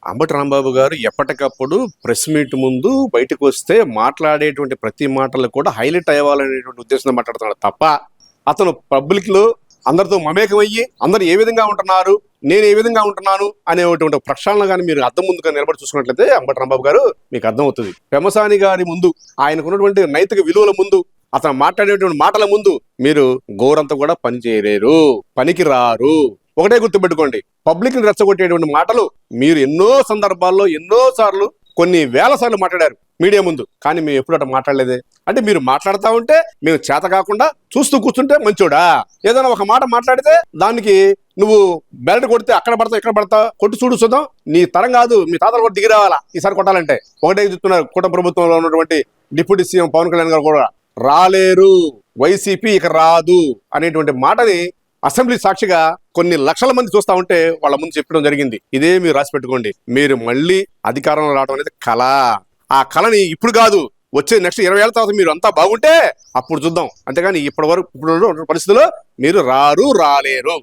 అంబటి రాంబాబు గారు ఎప్పటికప్పుడు press meet ముందు బయటకు వస్తే మాట్లాడేటువంటి ప్రతి మాటలు కూడా హైలైట్ అవ్వాలనేటువంటి ఉద్దేశంతో మాట్లాడుతున్నాడు తప్ప అతను పబ్లిక్ లో అందరితో మమేకమయ్యి అందరు ఏ విధంగా ఉంటున్నారు, నేను ఏ విధంగా ఉంటున్నాను అనేటువంటి ప్రక్షాళన కానీ మీరు అర్థం ముందుగా నిలబడి చూసుకున్నట్లయితే అంబటి రాంబాబు గారు మీకు అర్థం అవుతుంది. పెమసాని గారి ముందు, ఆయనకున్నటువంటి నైతిక విలువల ముందు, అతను మాట్లాడేటువంటి మాటల ముందు మీరు గోరంతా కూడా పని చేయలేరు, పనికి రారు. ఒకటే గుర్తుపెట్టుకోండి, పబ్లిక్ ని రెచ్చగొట్టేటువంటి మాటలు మీరు ఎన్నో సందర్భాల్లో ఎన్నో సార్లు కొన్ని వేల సార్లు మాట్లాడారు మీడియా ముందు, కానీ మేము ఎప్పుడు అట్లా మాట్లాడలేదే. అంటే మీరు మాట్లాడుతూ ఉంటే మేము చేత కాకుండా చూస్తూ కూర్చుంటే మంచోడా? ఏదైనా ఒక మాట మాట్లాడితే దానికి నువ్వు బెల్ట్ కొడితే అక్కడ పడతావు ఇక్కడ పడతావు, కొట్టు చూడు చూద్దాం, నీ తరం కాదు, మీ తాతలు కూడా దిగి రావాలా ఈసారి కొట్టాలంటే. ఒకటే చెప్తున్నారు కూటమి ప్రభుత్వంలో ఉన్నటువంటి డిప్యూటీ సీఎం పవన్ కళ్యాణ్ గారు కూడా రాలేరు, వైసీపీ ఇక రాదు అనేటువంటి మాటని అసెంబ్లీ సాక్షిగా కొన్ని లక్షల మంది చూస్తా ఉంటే వాళ్ళ ముందు చెప్పడం జరిగింది. ఇదే మీరు రాసి పెట్టుకోండి, మీరు మళ్ళీ అధికారంలో రావడం అనేది కళ. ఆ కళని ఇప్పుడు కాదు, వచ్చే నెక్స్ట్ 20 ఏళ్ల తర్వాత మీరు అంతా బాగుంటే అప్పుడు చూద్దాం. అంతేగాని ఇప్పటి వరకు ఇప్పుడు పరిస్థితుల్లో మీరు రాలేరు.